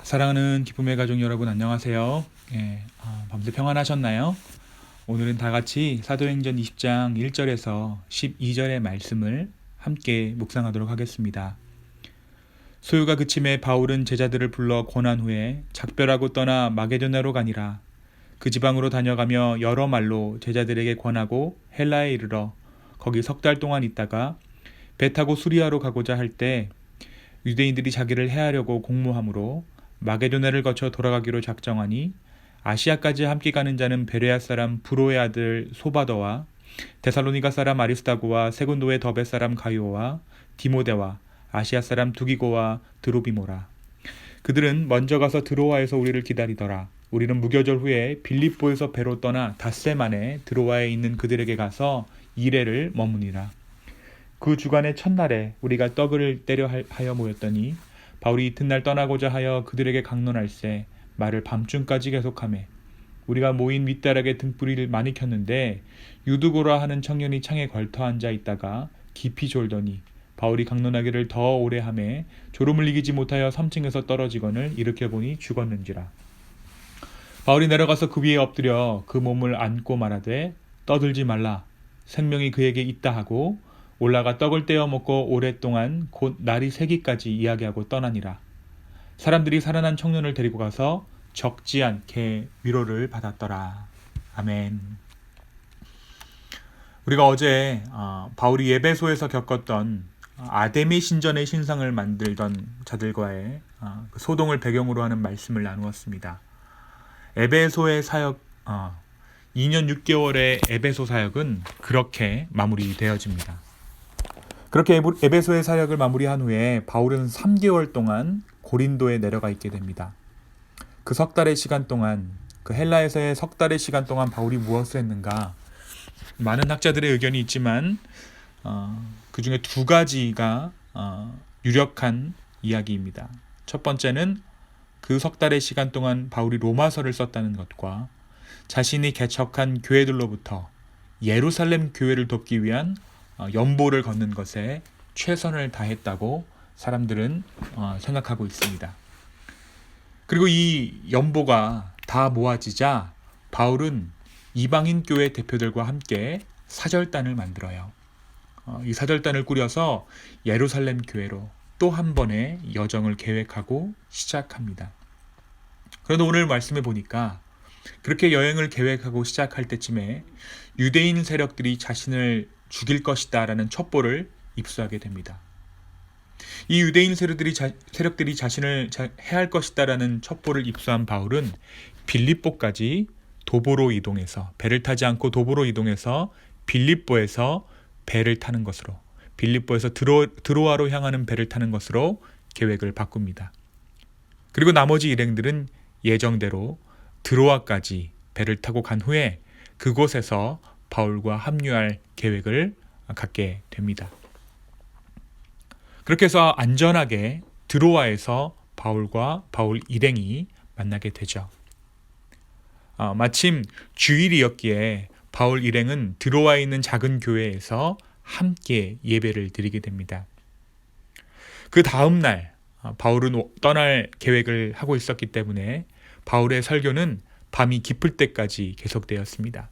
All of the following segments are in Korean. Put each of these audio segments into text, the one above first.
사랑하는 기쁨의 가족 여러분, 안녕하세요. 밤새 평안하셨나요? 오늘은 다 같이 사도행전 20장 1절에서 12절의 말씀을 함께 묵상하도록 하겠습니다. 소요가 그침에 바울은 제자들을 불러 권한 후에 작별하고 떠나 마게도냐로 가니라. 그 지방으로 다녀가며 여러 말로 제자들에게 권하고 헬라에 이르러 거기 석 달 동안 있다가 배 타고 수리아로 가고자 할 때 유대인들이 자기를 해하려고 공모함으로 마게도냐를 거쳐 돌아가기로 작정하니 아시아까지 함께 가는 자는 베레아 사람 브로의 아들 소바더와 데살로니가 사람 아리스다고와 세군도의 더베 사람 가이오와 디모데와 아시아 사람 두기고와 드로비모라. 그들은 먼저 가서 드로아에서 우리를 기다리더라. 우리는 무교절 후에 빌립보에서 배로 떠나 닷새 만에 드로아에 있는 그들에게 가서 2일을 머무니라. 그 주간의 첫날에 우리가 떡을 떼려 하여 모였더니 바울이 이튿날 떠나고자 하여 그들에게 강론할세 말을 밤중까지 계속하매 우리가 모인 윗다락에 등불을 많이 켰는데 유두고라 하는 청년이 창에 걸터 앉아 있다가 깊이 졸더니 바울이 강론하기를 더 오래 하매 졸음을 이기지 못하여 3층에서 떨어지거늘 일으켜보니 죽었는지라. 바울이 내려가서 그 위에 엎드려 그 몸을 안고 말하되 떠들지 말라, 생명이 그에게 있다 하고 올라가 떡을 떼어 먹고 오랫동안 곧 날이 새기까지 이야기하고 떠나니라. 사람들이 살아난 청년을 데리고 가서 적지 않게 위로를 받았더라. 아멘. 우리가 어제 바울이 에베소에서 겪었던 아데미 신전의 신상을 만들던 자들과의 그 소동을 배경으로 하는 말씀을 나누었습니다. 에베소의 사역 2년 6개월의 에베소 사역은 그렇게 마무리되어집니다. 그렇게 에베소의 사역을 마무리한 후에 바울은 3개월 동안 고린도에 내려가 있게 됩니다. 그 석 달의 시간 동안, 그 헬라에서의 석 달의 시간 동안 바울이 무엇을 했는가? 많은 학자들의 의견이 있지만 그 중에 두 가지가 유력한 이야기입니다. 첫 번째는 그 석 달의 시간 동안 바울이 로마서를 썼다는 것과 자신이 개척한 교회들로부터 예루살렘 교회를 돕기 위한 연보를 걷는 것에 최선을 다했다고 사람들은 생각하고 있습니다. 그리고 이 연보가 다 모아지자 바울은 이방인 교회 대표들과 함께 사절단을 만들어요. 이 사절단을 꾸려서 예루살렘 교회로 또 한 번의 여정을 계획하고 시작합니다. 그런데 오늘 말씀해 보니까 그렇게 여행을 계획하고 시작할 때쯤에 유대인 세력들이 자신을 죽일 것이다 라는 첩보를 입수하게 됩니다. 이 유대인 세력들이 자신을 해할 것이다 라는 첩보를 입수한 바울은 빌립보까지 도보로 이동해서, 배를 타지 않고 도보로 이동해서 빌립보에서 배를 타는 것으로, 빌립보에서 드로아로 향하는 배를 타는 것으로 계획을 바꿉니다. 그리고 나머지 일행들은 예정대로 드로아까지 배를 타고 간 후에 그곳에서 바울과 합류할 계획을 갖게 됩니다. 그렇게 해서 안전하게 드로아에서 바울과 바울 일행이 만나게 되죠. 마침 주일이었기에 바울 일행은 드로아에 있는 작은 교회에서 함께 예배를 드리게 됩니다. 그 다음 날 바울은 떠날 계획을 하고 있었기 때문에 바울의 설교는 밤이 깊을 때까지 계속되었습니다.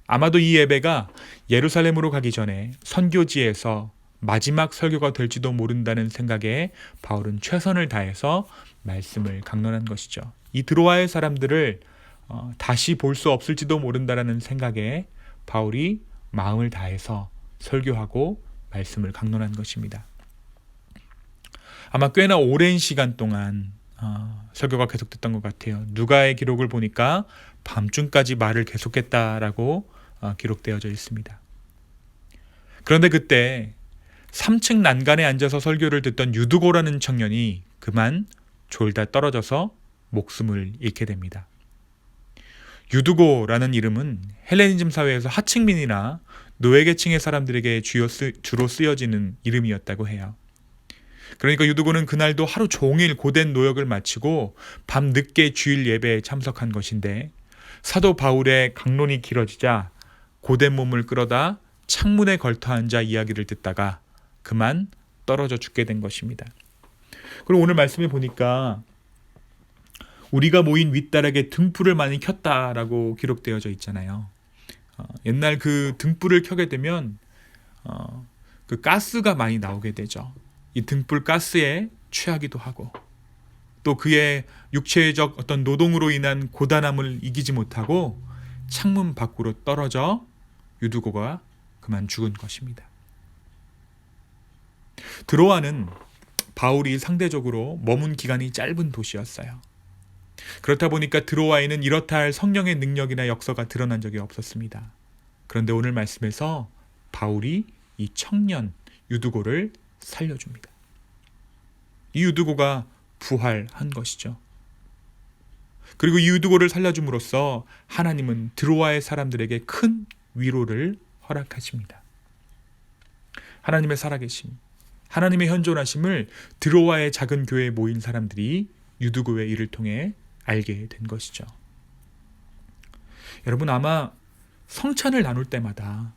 아마도 이 예배가 예루살렘으로 가기 전에 선교지에서 마지막 설교가 될지도 모른다는 생각에 바울은 최선을 다해서 말씀을 강론한 것이죠. 이 드로아의 사람들을 다시 볼 수 없을지도 모른다는 생각에 바울이 마음을 다해서 설교하고 말씀을 강론한 것입니다. 아마 꽤나 오랜 시간 동안 설교가 계속됐던 것 같아요. 누가의 기록을 보니까 밤중까지 말을 계속했다라고 기록되어져 있습니다. 그런데 그때 3층 난간에 앉아서 설교를 듣던 유두고라는 청년이 그만 졸다 떨어져서 목숨을 잃게 됩니다. 유두고라는 이름은 헬레니즘 사회에서 하층민이나 노예계층의 사람들에게 주로 쓰여지는 이름이었다고 해요. 그러니까 유두고는 그날도 하루 종일 고된 노역을 마치고 밤 늦게 주일 예배에 참석한 것인데 사도 바울의 강론이 길어지자 고된 몸을 끌어다 창문에 걸터 앉아 이야기를 듣다가 그만 떨어져 죽게 된 것입니다. 그리고 오늘 말씀에 보니까 우리가 모인 윗다락에 등불을 많이 켰다라고 기록되어져 있잖아요. 옛날 그 등불을 켜게 되면 그 가스가 많이 나오게 되죠. 이 등불 가스에 취하기도 하고 또 그의 육체적 어떤 노동으로 인한 고단함을 이기지 못하고 창문 밖으로 떨어져 유두고가 그만 죽은 것입니다. 드로아는 바울이 상대적으로 머문 기간이 짧은 도시였어요. 그렇다 보니까 드로아에는 이렇다 할 성령의 능력이나 역사가 드러난 적이 없었습니다. 그런데 오늘 말씀에서 바울이 이 청년 유두고를 살려줍니다. 이 유두고가 부활한 것이죠. 그리고 이 유두고를 살려줌으로써 하나님은 드로아의 사람들에게 큰 위로를 허락하십니다. 하나님의 살아계심, 하나님의 현존하심을 드로아의 작은 교회에 모인 사람들이 유두고의 일을 통해 알게 된 것이죠. 여러분, 아마 성찬을 나눌 때마다,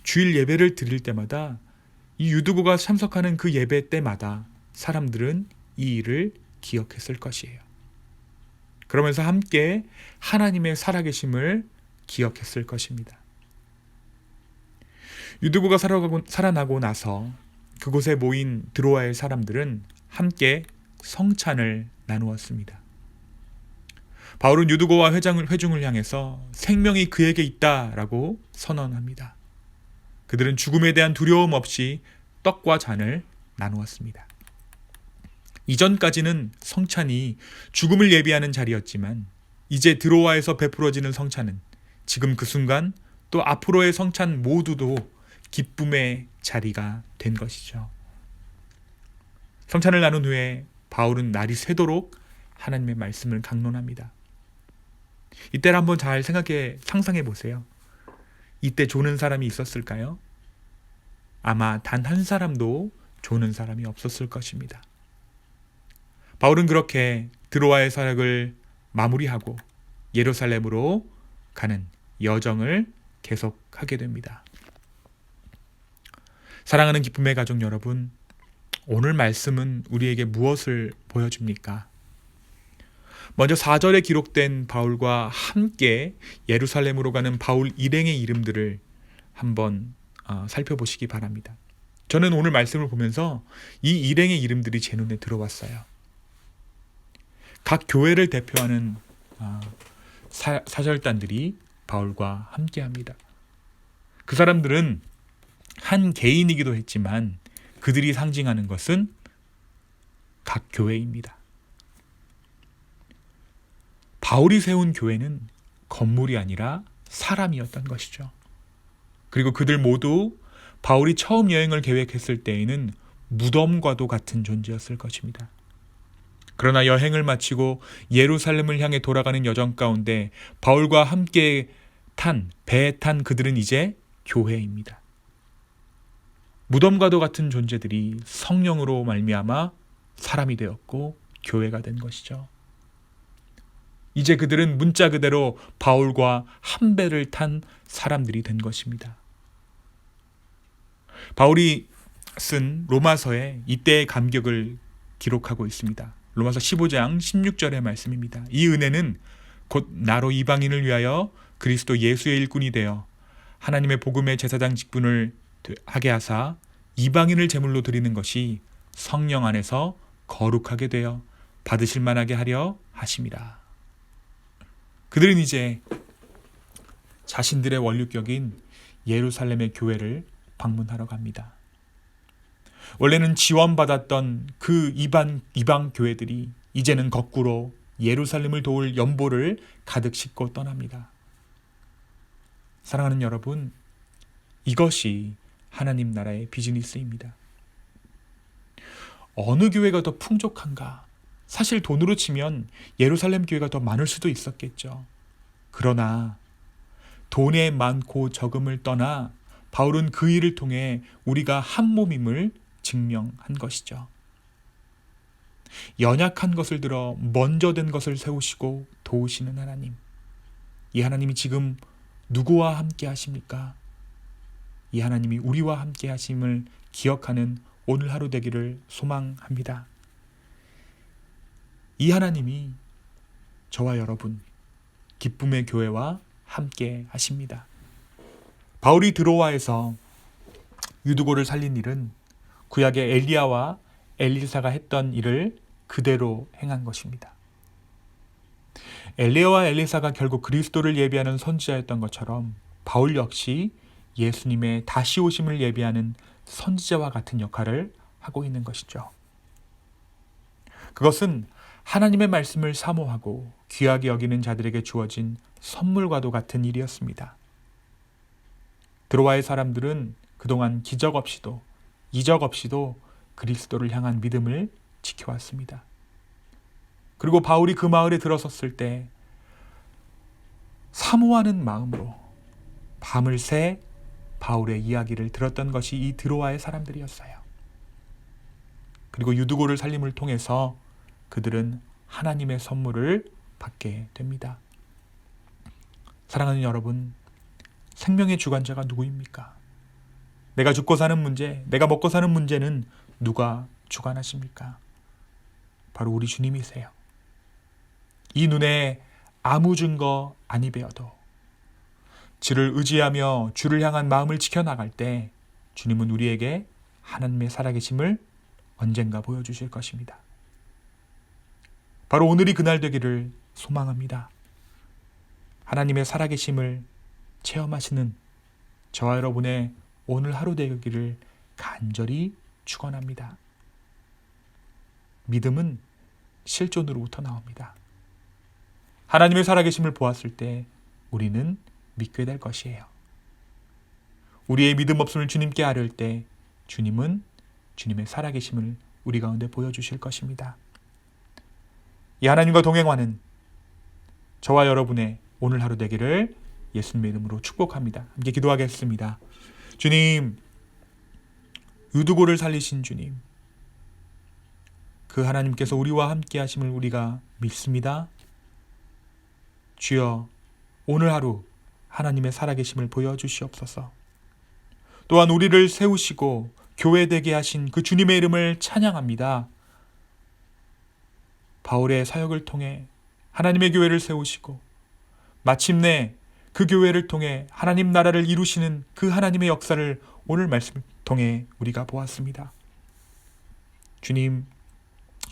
주일 예배를 드릴 때마다, 이 유두고가 참석하는 그 예배 때마다 사람들은 이 일을 기억했을 것이에요. 그러면서 함께 하나님의 살아계심을 기억했을 것입니다. 유두고가 살아나고 나서 그곳에 모인 드로아의 사람들은 함께 성찬을 나누었습니다. 바울은 유두고와 회중을 향해서 생명이 그에게 있다라고 선언합니다. 그들은 죽음에 대한 두려움 없이 떡과 잔을 나누었습니다. 이전까지는 성찬이 죽음을 예비하는 자리였지만 이제 드로아에서 베풀어지는 성찬은 지금 그 순간 또 앞으로의 성찬 모두도 기쁨의 자리가 된 것이죠. 성찬을 나눈 후에 바울은 날이 새도록 하나님의 말씀을 강론합니다. 이때를 한번 잘 상상해 보세요. 이때 조는 사람이 있었을까요? 아마 단 한 사람도 조는 사람이 없었을 것입니다. 바울은 그렇게 드로아의 사역을 마무리하고 예루살렘으로 가는 여정을 계속하게 됩니다. 사랑하는 기쁨의 가족 여러분, 오늘 말씀은 우리에게 무엇을 보여줍니까? 먼저 4절에 기록된 바울과 함께 예루살렘으로 가는 바울 일행의 이름들을 한번 살펴보시기 바랍니다. 저는 오늘 말씀을 보면서 이 일행의 이름들이 제 눈에 들어왔어요. 각 교회를 대표하는 사절단들이 바울과 함께합니다. 그 사람들은 한 개인이기도 했지만 그들이 상징하는 것은 각 교회입니다. 바울이 세운 교회는 건물이 아니라 사람이었던 것이죠. 그리고 그들 모두 바울이 처음 여행을 계획했을 때에는 무덤과도 같은 존재였을 것입니다. 그러나 여행을 마치고 예루살렘을 향해 돌아가는 여정 가운데 바울과 함께 배에 탄 그들은 이제 교회입니다. 무덤과도 같은 존재들이 성령으로 말미암아 사람이 되었고 교회가 된 것이죠. 이제 그들은 문자 그대로 바울과 한 배를 탄 사람들이 된 것입니다. 바울이 쓴 로마서에 이때의 감격을 기록하고 있습니다. 로마서 15장 16절의 말씀입니다. 이 은혜는 곧 나로 이방인을 위하여 그리스도 예수의 일꾼이 되어 하나님의 복음의 제사장 직분을 하게 하사 이방인을 제물로 드리는 것이 성령 안에서 거룩하게 되어 받으실 만하게 하려 하심이라. 그들은 이제 자신들의 원류격인 예루살렘의 교회를 방문하러 갑니다. 원래는 지원받았던 그 이방 교회들이 이제는 거꾸로 예루살렘을 도울 연보를 가득 싣고 떠납니다. 사랑하는 여러분, 이것이 하나님 나라의 비즈니스입니다. 어느 교회가 더 풍족한가? 사실 돈으로 치면 예루살렘 교회가 더 많을 수도 있었겠죠. 그러나 돈의 많고 적음을 떠나 바울은 그 일을 통해 우리가 한 몸임을 증명한 것이죠. 연약한 것을 들어 먼저 된 것을 세우시고 도우시는 하나님. 이 하나님이 지금 누구와 함께 하십니까? 이 하나님이 우리와 함께 하심을 기억하는 오늘 하루 되기를 소망합니다. 이 하나님이 저와 여러분, 기쁨의 교회와 함께 하십니다. 바울이 드로아에서 유두고를 살린 일은 구약의 엘리야와 엘리사가 했던 일을 그대로 행한 것입니다. 엘리야와 엘리사가 결국 그리스도를 예비하는 선지자였던 것처럼 바울 역시 예수님의 다시 오심을 예비하는 선지자와 같은 역할을 하고 있는 것이죠. 그것은 하나님의 말씀을 사모하고 귀하게 여기는 자들에게 주어진 선물과도 같은 일이었습니다. 드로아의 사람들은 그동안 기적 없이도 이적 없이도 그리스도를 향한 믿음을 지켜왔습니다. 그리고 바울이 그 마을에 들어섰을 때 사모하는 마음으로 밤을 새 바울의 이야기를 들었던 것이 이 드로아의 사람들이었어요. 그리고 유두고를 살림을 통해서 그들은 하나님의 선물을 받게 됩니다. 사랑하는 여러분, 생명의 주관자가 누구입니까? 내가 죽고 사는 문제, 내가 먹고 사는 문제는 누가 주관하십니까? 바로 우리 주님이세요. 이 눈에 아무 증거 아니 배어도 주를 의지하며 주를 향한 마음을 지켜나갈 때 주님은 우리에게 하나님의 살아계심을 언젠가 보여주실 것입니다. 바로 오늘이 그날 되기를 소망합니다. 하나님의 살아계심을 체험하시는 저와 여러분의 오늘 하루 되기를 간절히 축원합니다. 믿음은 실존으로부터 나옵니다. 하나님의 살아계심을 보았을 때 우리는 믿게 될 것이에요. 우리의 믿음 없음을 주님께 아뢰을 때 주님은 주님의 살아계심을 우리 가운데 보여주실 것입니다. 이 하나님과 동행하는 저와 여러분의 오늘 하루 되기를 예수님의 이름으로 축복합니다. 함께 기도하겠습니다. 주님, 유두고를 살리신 주님, 그 하나님께서 우리와 함께 하심을 우리가 믿습니다. 주여, 오늘 하루 하나님의 살아계심을 보여주시옵소서. 또한 우리를 세우시고 교회되게 하신 그 주님의 이름을 찬양합니다. 바울의 사역을 통해 하나님의 교회를 세우시고 마침내 그 교회를 통해 하나님 나라를 이루시는 그 하나님의 역사를 오늘 말씀을 통해 우리가 보았습니다. 주님,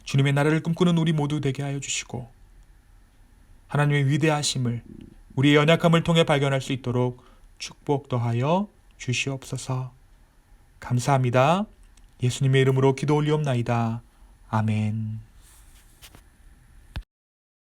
주님의 나라를 꿈꾸는 우리 모두 되게 하여 주시고 하나님의 위대하심을 우리의 연약함을 통해 발견할 수 있도록 축복 더하여 주시옵소서. 감사합니다. 예수님의 이름으로 기도 올리옵나이다. 아멘.